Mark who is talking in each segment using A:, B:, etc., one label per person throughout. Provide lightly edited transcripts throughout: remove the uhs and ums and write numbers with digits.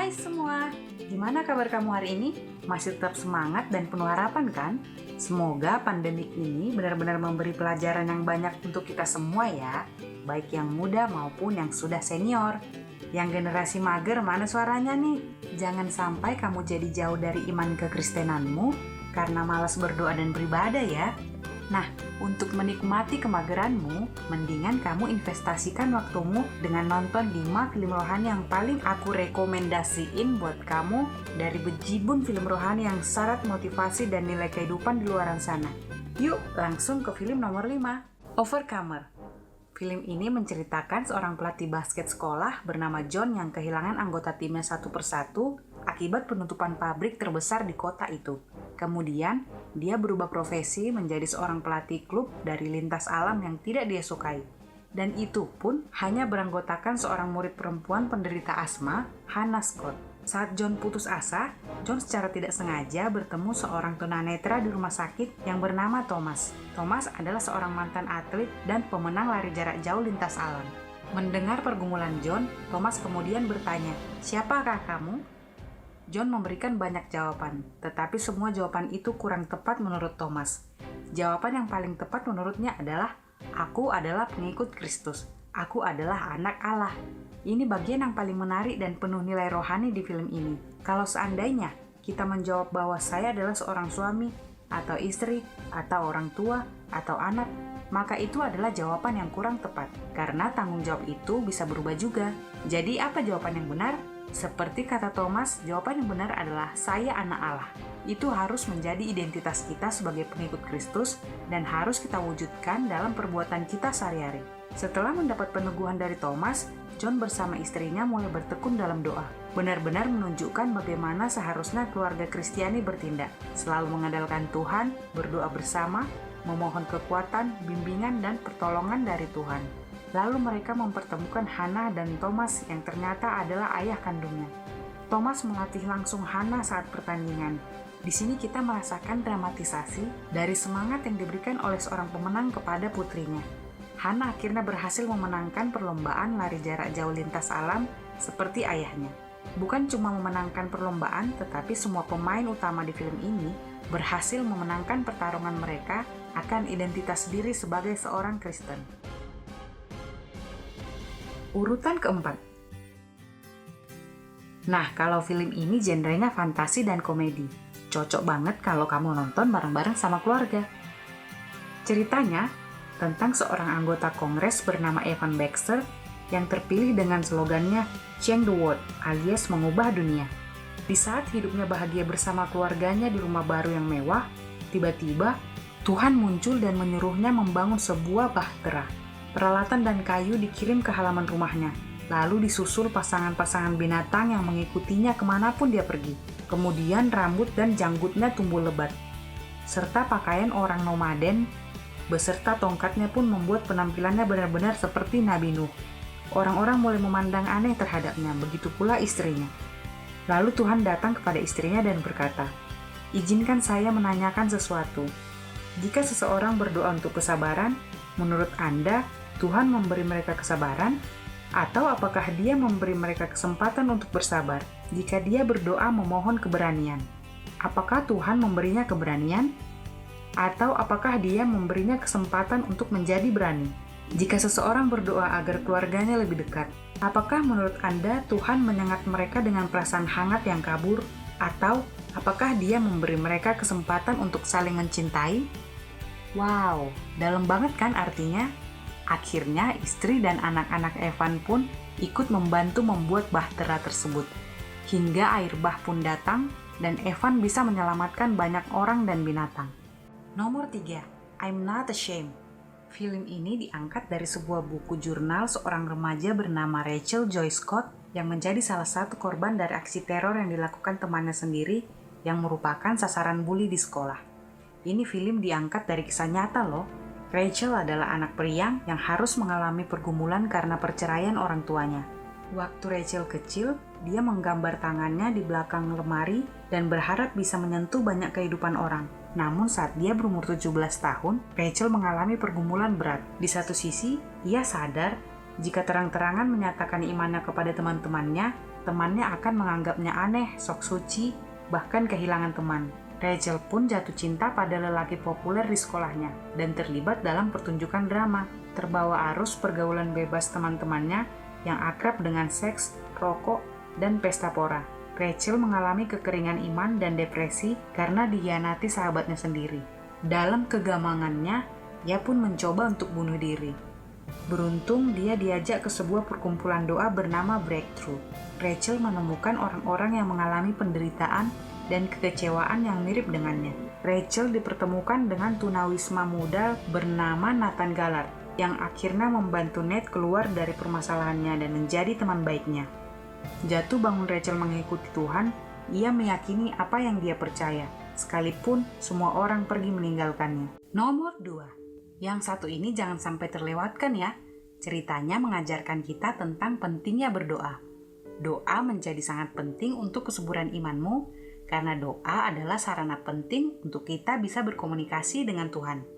A: Hai semua, gimana kabar kamu hari ini? Masih tetap semangat dan penuh harapan kan? Semoga pandemik ini benar-benar memberi pelajaran yang banyak untuk kita semua ya, baik yang muda maupun yang sudah senior. Yang generasi mager mana suaranya nih? Jangan sampai kamu jadi jauh dari iman kekristenanmu karena malas berdoa dan beribadah ya. Nah, untuk menikmati kemageranmu, mendingan kamu investasikan waktumu dengan nonton 5 film rohani yang paling aku rekomendasiin buat kamu dari bejibun film rohani yang syarat motivasi dan nilai kehidupan di luar sana. Yuk, langsung ke film nomor 5, Overcomer. Film ini menceritakan seorang pelatih basket sekolah bernama John yang kehilangan anggota timnya satu persatu akibat penutupan pabrik terbesar di kota itu. Kemudian, dia berubah profesi menjadi seorang pelatih klub dari lintas alam yang tidak dia sukai. Dan itu pun hanya beranggotakan seorang murid perempuan penderita asma, Hannah Scott. Saat John putus asa, John secara tidak sengaja bertemu seorang tunanetra di rumah sakit yang bernama Thomas. Thomas adalah seorang mantan atlet dan pemenang lari jarak jauh lintas alam. Mendengar pergumulan John, Thomas kemudian bertanya, "Siapakah kamu?" John memberikan banyak jawaban, tetapi semua jawaban itu kurang tepat menurut Thomas. Jawaban yang paling tepat menurutnya adalah, "Aku adalah pengikut Kristus. Aku adalah anak Allah." Ini bagian yang paling menarik dan penuh nilai rohani di film ini. Kalau seandainya kita menjawab bahwa saya adalah seorang suami, atau istri, atau orang tua, atau anak, maka itu adalah jawaban yang kurang tepat, karena tanggung jawab itu bisa berubah juga. Jadi apa jawaban yang benar? Seperti kata Thomas, jawaban yang benar adalah saya anak Allah. Itu harus menjadi identitas kita sebagai pengikut Kristus dan harus kita wujudkan dalam perbuatan kita sehari-hari. Setelah mendapat peneguhan dari Thomas, John bersama istrinya mulai bertekun dalam doa. Benar-benar menunjukkan bagaimana seharusnya keluarga Kristiani bertindak, selalu mengandalkan Tuhan, berdoa bersama, memohon kekuatan, bimbingan, dan pertolongan dari Tuhan. Lalu mereka mempertemukan Hannah dan Thomas yang ternyata adalah ayah kandungnya. Thomas melatih langsung Hannah saat pertandingan. Di sini kita merasakan dramatisasi dari semangat yang diberikan oleh seorang pemenang kepada putrinya. Hannah akhirnya berhasil memenangkan perlombaan lari jarak jauh lintas alam seperti ayahnya. Bukan cuma memenangkan perlombaan, tetapi semua pemain utama di film ini berhasil memenangkan pertarungan mereka akan identitas diri sebagai seorang Kristen. Urutan keempat. Nah, kalau film ini genrenya fantasi dan komedi. Cocok banget kalau kamu nonton bareng-bareng sama keluarga. Ceritanya tentang seorang anggota Kongres bernama Evan Baxter yang terpilih dengan slogannya Change the World alias mengubah dunia. Di saat hidupnya bahagia bersama keluarganya di rumah baru yang mewah, tiba-tiba Tuhan muncul dan menyuruhnya membangun sebuah bahtera. Peralatan dan kayu dikirim ke halaman rumahnya, lalu disusul pasangan-pasangan binatang yang mengikutinya kemanapun dia pergi. Kemudian rambut dan janggutnya tumbuh lebat, serta pakaian orang nomaden, beserta tongkatnya pun membuat penampilannya benar-benar seperti Nabi Nuh. Orang-orang mulai memandang aneh terhadapnya, begitu pula istrinya. Lalu Tuhan datang kepada istrinya dan berkata, "Izinkan saya menanyakan sesuatu. Jika seseorang berdoa untuk kesabaran, menurut Anda, Tuhan memberi mereka kesabaran, atau apakah Dia memberi mereka kesempatan untuk bersabar jika dia berdoa memohon keberanian? Apakah Tuhan memberinya keberanian, atau apakah Dia memberinya kesempatan untuk menjadi berani? Jika seseorang berdoa agar keluarganya lebih dekat, apakah menurut Anda Tuhan menyengat mereka dengan perasaan hangat yang kabur, atau apakah Dia memberi mereka kesempatan untuk saling mencintai?" Wow, dalam banget kan artinya? Akhirnya istri dan anak-anak Evan pun ikut membantu membuat bahtera tersebut. Hingga air bah pun datang dan Evan bisa menyelamatkan banyak orang dan binatang. Nomor 3, I'm Not Ashamed. Film ini diangkat dari sebuah buku jurnal seorang remaja bernama Rachel Joy Scott yang menjadi salah satu korban dari aksi teror yang dilakukan temannya sendiri yang merupakan sasaran bully di sekolah. Ini film diangkat dari kisah nyata loh. Rachel adalah anak periang yang harus mengalami pergumulan karena perceraian orang tuanya. Waktu Rachel kecil, dia menggambar tangannya di belakang lemari dan berharap bisa menyentuh banyak kehidupan orang. Namun saat dia berumur 17 tahun, Rachel mengalami pergumulan berat. Di satu sisi, ia sadar jika terang-terangan menyatakan imannya kepada teman-temannya, temannya akan menganggapnya aneh, sok suci, bahkan kehilangan teman. Rachel pun jatuh cinta pada lelaki populer di sekolahnya dan terlibat dalam pertunjukan drama, terbawa arus pergaulan bebas teman-temannya yang akrab dengan seks, rokok, dan pesta pora. Rachel mengalami kekeringan iman dan depresi karena dikhianati sahabatnya sendiri. Dalam kegamangannya, ia pun mencoba untuk bunuh diri. Beruntung dia diajak ke sebuah perkumpulan doa bernama Breakthrough. Rachel menemukan orang-orang yang mengalami penderitaan dan kekecewaan yang mirip dengannya. Rachel dipertemukan dengan tunawisma muda bernama Nathan Gallard yang akhirnya membantu Nate keluar dari permasalahannya dan menjadi teman baiknya. Jatuh bangun Rachel mengikuti Tuhan, ia meyakini apa yang dia percaya, sekalipun semua orang pergi meninggalkannya. Nomor 2. Yang satu ini jangan sampai terlewatkan ya. Ceritanya mengajarkan kita tentang pentingnya berdoa. Doa menjadi sangat penting untuk kesuburan imanmu, karena doa adalah sarana penting untuk kita bisa berkomunikasi dengan Tuhan.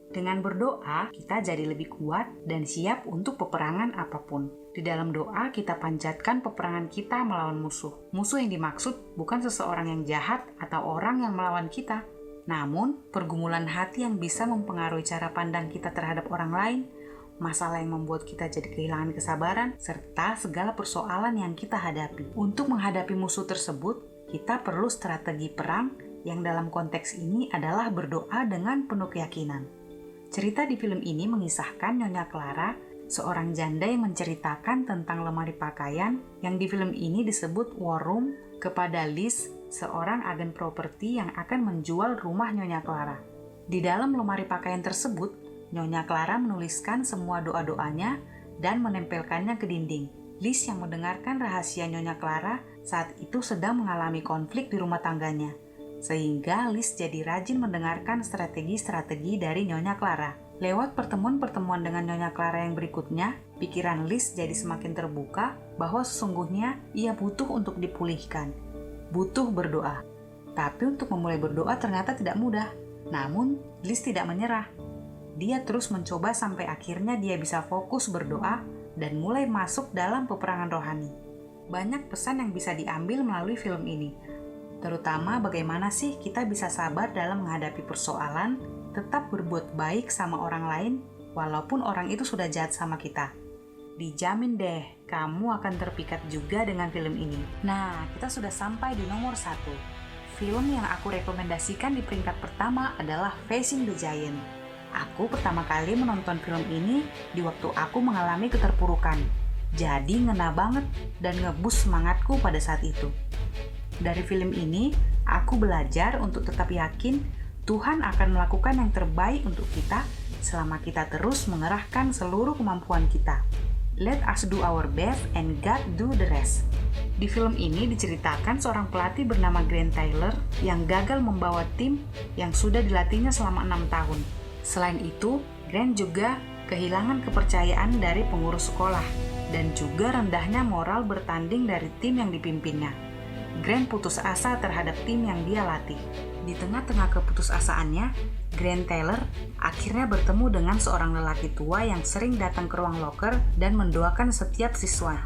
A: Dengan berdoa, kita jadi lebih kuat dan siap untuk peperangan apapun. Di dalam doa, kita panjatkan peperangan kita melawan musuh. Musuh yang dimaksud bukan seseorang yang jahat atau orang yang melawan kita, namun pergumulan hati yang bisa mempengaruhi cara pandang kita terhadap orang lain, masalah yang membuat kita jadi kehilangan kesabaran, serta segala persoalan yang kita hadapi. Untuk menghadapi musuh tersebut, kita perlu strategi perang yang dalam konteks ini adalah berdoa dengan penuh keyakinan. Cerita di film ini mengisahkan Nyonya Clara, seorang janda yang menceritakan tentang lemari pakaian yang di film ini disebut war room kepada Liz, seorang agen properti yang akan menjual rumah Nyonya Clara. Di dalam lemari pakaian tersebut, Nyonya Clara menuliskan semua doa-doanya dan menempelkannya ke dinding. Liz yang mendengarkan rahasia Nyonya Clara saat itu sedang mengalami konflik di rumah tangganya. Sehingga Liz jadi rajin mendengarkan strategi-strategi dari Nyonya Clara. Lewat pertemuan-pertemuan dengan Nyonya Clara yang berikutnya, pikiran Liz jadi semakin terbuka bahwa sesungguhnya ia butuh untuk dipulihkan. Butuh berdoa. Tapi untuk memulai berdoa ternyata tidak mudah. Namun, Liz tidak menyerah. Dia terus mencoba sampai akhirnya dia bisa fokus berdoa dan mulai masuk dalam peperangan rohani. Banyak pesan yang bisa diambil melalui film ini. Terutama bagaimana sih kita bisa sabar dalam menghadapi persoalan, tetap berbuat baik sama orang lain, walaupun orang itu sudah jahat sama kita. Dijamin deh, kamu akan terpikat juga dengan film ini. Nah, kita sudah sampai di nomor 1. Film yang aku rekomendasikan di peringkat pertama adalah Facing the Giant. Aku pertama kali menonton film ini di waktu aku mengalami keterpurukan. Jadi ngena banget dan ngeboost semangatku pada saat itu. Dari film ini, aku belajar untuk tetap yakin Tuhan akan melakukan yang terbaik untuk kita selama kita terus mengerahkan seluruh kemampuan kita. Let us do our best and God do the rest. Di film ini diceritakan seorang pelatih bernama Grant Taylor yang gagal membawa tim yang sudah dilatihnya selama 6 tahun. Selain itu, Grant juga kehilangan kepercayaan dari pengurus sekolah dan juga rendahnya moral bertanding dari tim yang dipimpinnya. Grant putus asa terhadap tim yang dia latih. Di tengah-tengah keputusasaannya, Grant Taylor akhirnya bertemu dengan seorang lelaki tua yang sering datang ke ruang loker dan mendoakan setiap siswa.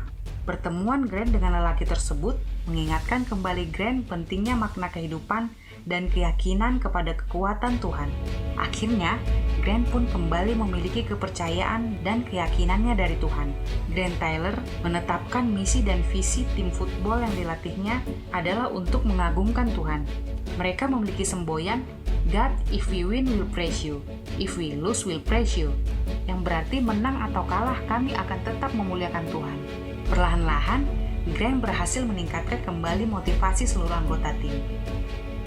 A: Pertemuan Grant dengan lelaki tersebut mengingatkan kembali Grant pentingnya makna kehidupan dan keyakinan kepada kekuatan Tuhan. Akhirnya, Grant pun kembali memiliki kepercayaan dan keyakinannya dari Tuhan. Grant Taylor menetapkan misi dan visi tim football yang dilatihnya adalah untuk mengagungkan Tuhan. Mereka memiliki semboyan, God, if we win, we'll praise you. If we lose, we'll praise you. Yang berarti menang atau kalah, kami akan tetap memuliakan Tuhan. Perlahan-lahan, Grant berhasil meningkatkan kembali motivasi seluruh anggota tim.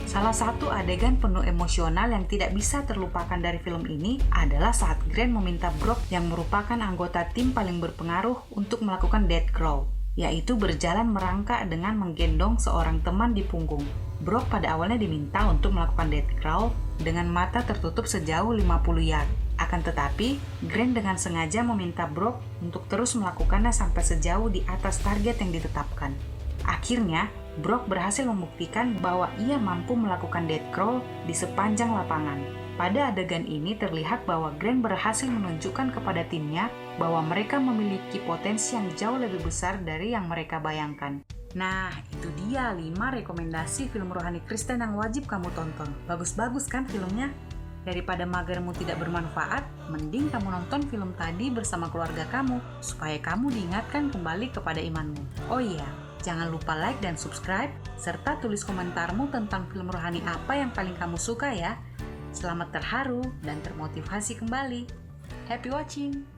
A: Salah satu adegan penuh emosional yang tidak bisa terlupakan dari film ini adalah saat Grant meminta Brock yang merupakan anggota tim paling berpengaruh untuk melakukan death crawl, yaitu berjalan merangkak dengan menggendong seorang teman di punggung. Brock pada awalnya diminta untuk melakukan death crawl dengan mata tertutup sejauh 50 yard. Akan tetapi, Grant dengan sengaja meminta Brock untuk terus melakukannya sampai sejauh di atas target yang ditetapkan. Akhirnya, Brock berhasil membuktikan bahwa ia mampu melakukan death crawl di sepanjang lapangan. Pada adegan ini terlihat bahwa Grant berhasil menunjukkan kepada timnya bahwa mereka memiliki potensi yang jauh lebih besar dari yang mereka bayangkan. Nah, itu dia 5 rekomendasi film rohani Kristen yang wajib kamu tonton. Bagus-bagus kan filmnya? Daripada magermu tidak bermanfaat, mending kamu nonton film tadi bersama keluarga kamu, supaya kamu diingatkan kembali kepada imanmu. Oh iya, jangan lupa like dan subscribe, serta tulis komentarmu tentang film rohani apa yang paling kamu suka ya. Selamat terharu dan termotivasi kembali. Happy watching!